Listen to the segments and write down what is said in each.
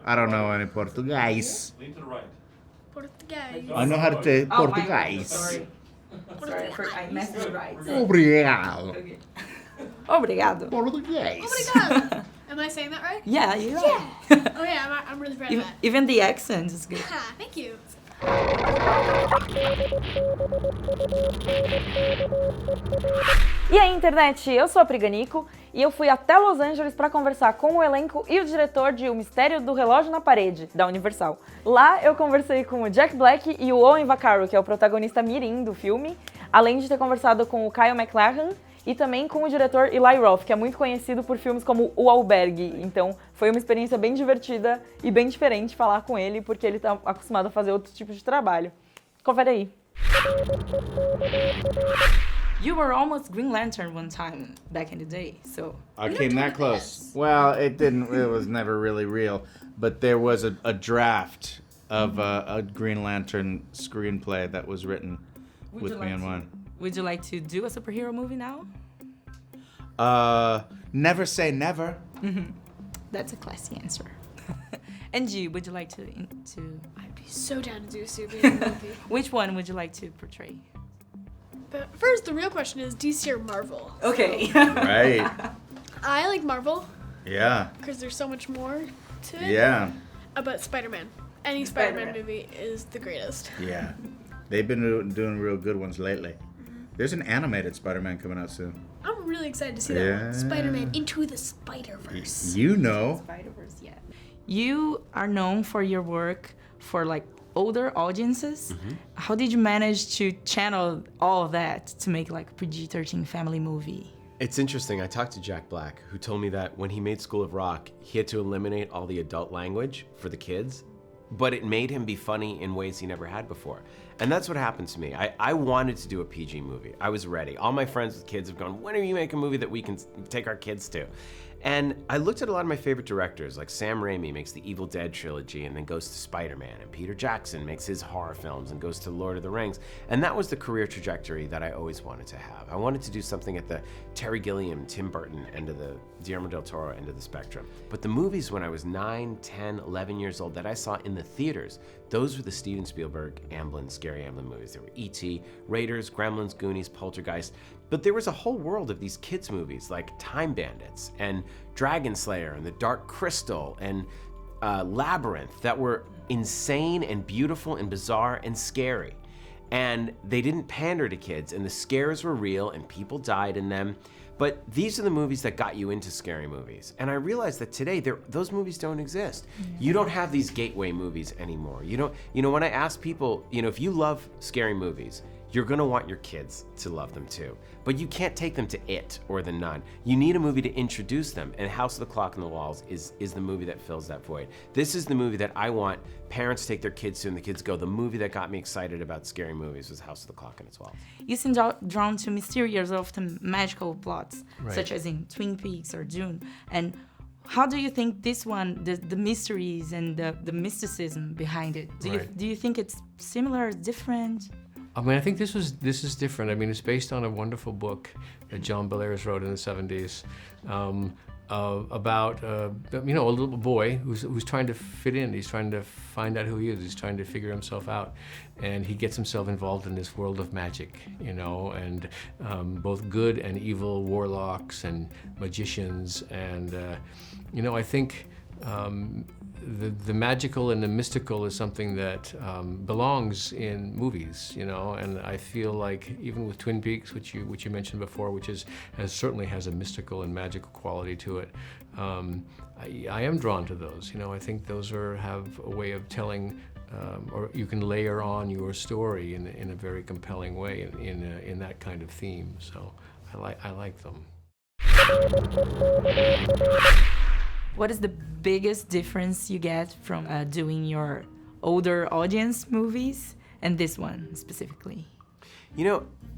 I don't know any Portuguese. Lean to the right. Português. I know how to say Portuguese. Sorry, I messed it right. Obrigado. Okay. Obrigado. Português. Obrigado. Am I saying that right? Yeah, you are. Oh yeah, I'm really proud of that. Even the accent is good. Ah, thank you. E aí, internet? Eu sou a Pri Ganiko e eu fui até Los Angeles para conversar com o elenco e o diretor de O Mistério do Relógio da Parede, da Universal. Lá eu conversei com o Jack Black e o Owen Vaccaro, que é o protagonista mirim do filme, além de ter conversado com o MacLachlan e também com o diretor Eli Roth, que é muito conhecido por filmes como O Albergue. Então foi uma experiência bem divertida e bem diferente falar com ele, porque ele está acostumado a fazer outro tipo de trabalho. Confere aí. You were almost Green Lantern one time back in the day, so. I came that close. Well, it was never really real, but there was a draft of a Green Lantern screenplay that was written with me in one. Would you like to do a superhero movie now? Never say never. That's a classy answer. And you, would you like to? I'd be so down to do a superhero movie. Which one would you like to portray? But first, the real question is DC or Marvel? Okay. Right. I like Marvel Yeah. because there's so much more to it. Yeah. But Spider-Man. Any Spider-Man movie is the greatest. Yeah. They've been doing real good ones lately. There's an animated Spider-Man coming out soon. I'm really excited to see that Yeah. one. Spider-Man Into the Spider-Verse. You know. Spider-Verse, yeah. You are known for your work for like older audiences. How did you manage to channel all of that to make like a PG-13 family movie? It's interesting. I talked to Jack Black, who told me that when he made School of Rock, he had to eliminate all the adult language for the kids, but it made him be funny in ways he never had before. And that's what happened to me. I wanted to do a PG movie. I was ready. All my friends with kids have gone, when are you making a movie that we can take our kids to? And I looked at a lot of my favorite directors, like Sam Raimi makes the Evil Dead trilogy and then goes to Spider-Man, and Peter Jackson makes his horror films and goes to Lord of the Rings. And that was the career trajectory that I always wanted to have. I wanted to do something at the Terry Gilliam, Tim Burton end of the Guillermo del Toro end of the spectrum. But the movies when I was 9, 10, 11 years old that I saw in the theaters, those were the Steven Spielberg, Amblin, Scary Amblin movies. There were E.T., Raiders, Gremlins, Goonies, Poltergeist. But there was a whole world of these kids' movies like Time Bandits and Dragon Slayer and The Dark Crystal and Labyrinth that were insane and beautiful and bizarre and scary. And they didn't pander to kids, and the scares were real and people died in them. But these are the movies that got you into scary movies. And I realized that today, those movies don't exist. You don't have these gateway movies anymore. When I ask people, if you love scary movies, you're gonna want your kids to love them too. But you can't take them to It or The Nun. You need a movie to introduce them, and House of the Clock on the Walls is the movie that fills that void. This is the movie that I want parents to take their kids to, and the kids go, the movie that got me excited about scary movies was House of the Clock on its Walls. You seem drawn to mysterious, often magical plots, such as in Twin Peaks or Dune. And how do you think this one, the mysteries and the mysticism behind it, do you think it's similar, different? I mean, I think this is different. I mean, it's based on a wonderful book that John Bellairs wrote in the 70s about a little boy who's trying to fit in. He's trying to find out who he is. He's trying to figure himself out, and he gets himself involved in this world of magic, and both good and evil warlocks and magicians, and I think. The magical and the mystical is something that belongs in movies, and I feel like even with Twin Peaks, which you mentioned before, which certainly has a mystical and magical quality to it, I am drawn to those. I think those have a way of telling, or you can layer on your story in a very compelling way in that kind of theme. So I like them. What is the biggest difference you get from doing your older audience movies and this one specifically?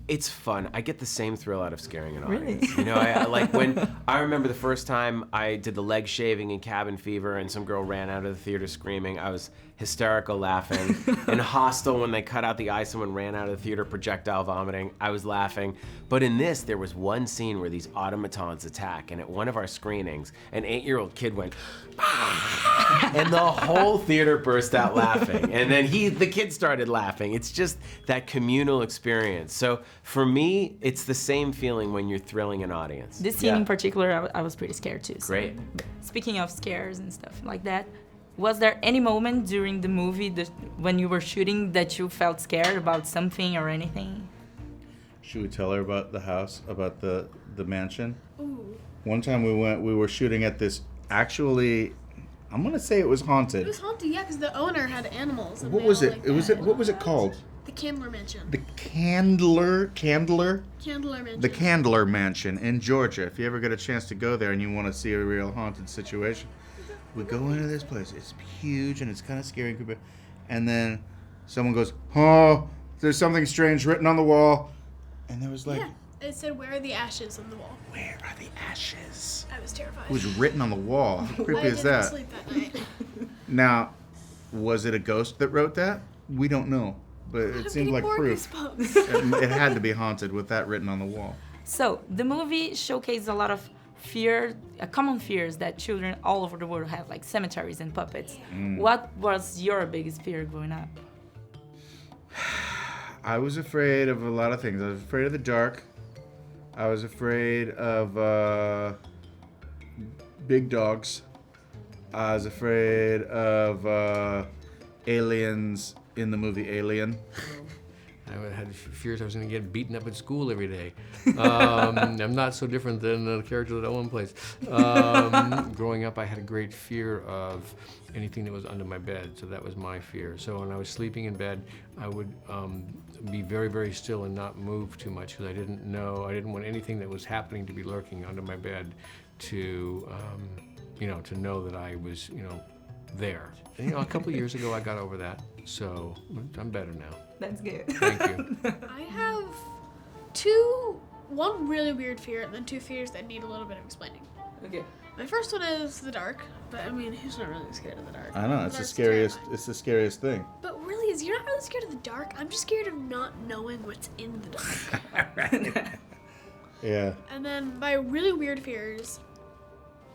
It's fun. I get the same thrill out of scaring an Really? audience. I like when I remember the first time I did the leg shaving in Cabin Fever and some girl ran out of the theater screaming. I was hysterical laughing. In Hostel, when they cut out the eye, someone ran out of the theater projectile vomiting. I was laughing. But in this, there was one scene where these automatons attack, and at one of our screenings, an 8-year-old kid went, "Ah!" And the whole theater burst out laughing. And then the kids started laughing. It's just that communal experience. So for me, it's the same feeling when you're thrilling an audience. This scene in particular, I was pretty scared too. So. Great. Speaking of scares and stuff like that, was there any moment during the movie when you were shooting that you felt scared about something or anything? Should we tell her about the house, about the mansion? Ooh. One time we were shooting at this, actually, I'm gonna say it was haunted. It was haunted, yeah, because the owner had animals. And What was it? What was it called? The Candler Mansion. The Candler Candler Mansion. The Candler Mansion in Georgia. If you ever get a chance to go there and you want to see a real haunted situation, we go into this place. It's huge and it's kind of scary. And then someone goes, "Oh, there's something strange written on the wall." And there was like, Yeah, it said, "Where are the ashes on the wall?" "Where are the ashes?" I was terrified. It was written on the wall. How creepy is I that? didn't sleep that night. Now, was it a ghost that wrote that? We don't know, but it I'm seemed getting like more proof. goosebumps. It had to be haunted with that written on the wall. So the movie showcased a lot of common fears that children all over the world have, like cemeteries and puppets. What was your biggest fear growing up? I was afraid of a lot of things. I was afraid of the dark. I was afraid of big dogs. I was afraid of aliens in the movie Alien. I had fears I was going to get beaten up at school every day. I'm not so different than the character that Owen plays. Growing up, I had a great fear of anything that was under my bed, so that was my fear. So when I was sleeping in bed, I would be very, very still and not move too much because I didn't want anything that was happening to be lurking under my bed to know that I was, there. And, a couple of years ago, I got over that, so I'm better now. That's good. Thank you. I have one really weird fear and then two fears that need a little bit of explaining. Okay. My first one is the dark, but I mean, who's not really scared of the dark? I know, it's the That's scariest. terrifying. It's the scariest thing. But really, you're not really scared of the dark. I'm just scared of not knowing what's in the dark. Yeah. And then my really weird fears,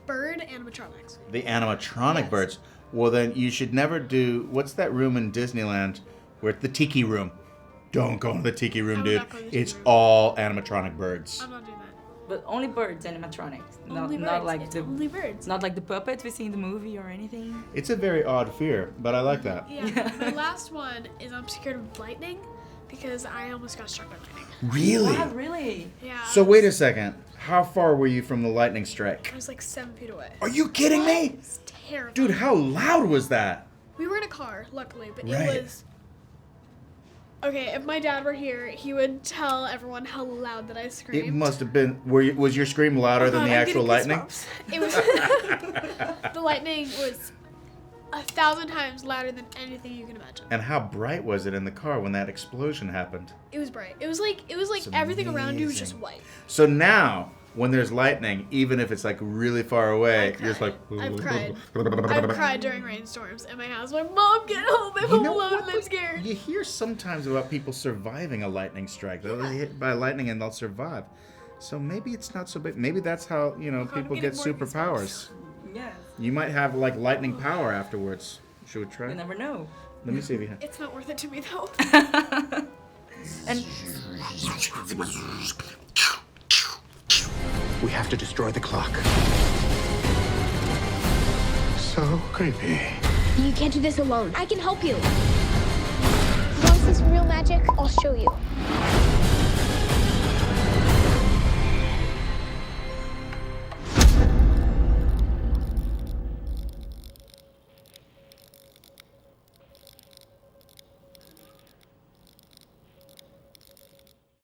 bird animatronics. The animatronic birds. Well, then you should never do. What's that room in Disneyland where it's the tiki room? Don't go into the tiki room, I'm dude. not going to the It's tiki room. all animatronic birds. I'm not doing that. But only birds animatronics. Only birds. Not like It's the only birds. not like the puppets we see in the movie or anything. It's a very odd fear, but I like that. Yeah. My last one is I'm scared of lightning because I almost got struck by lightning. Really? Wow, really? Yeah. So wait a second. How far were you from the lightning strike? I was like 7 feet away. Are you kidding me? It's terrifying. Dude, how loud was that? We were in a car, luckily, but Right. it was. Okay, if my dad were here, he would tell everyone how loud that I screamed. It must have been. Was your scream louder than God, the I'm actual getting lightning? goosebumps. It was. The lightning was 1,000 times louder than anything you can imagine. And how bright was it in the car when that explosion happened? It was bright. It was like It's everything around you was just amazing. white. So now, when there's lightning, even if it's like really far away, you're just like. I've cried. I've cried during rainstorms in my house. Like, Mom, get home! I'm You home know alone what? and I'm scared. You hear sometimes about people surviving a lightning strike. They'll get hit by lightning and they'll survive. So maybe it's not so big. Maybe that's how God, people I'm get getting more superpowers. Yes. You might have like lightning power afterwards. Should we try? You never know. Let me see if you have. It's not worth it to me though. And We have to destroy the clock. So creepy. You can't do this alone. I can help you. Once this real magic, I'll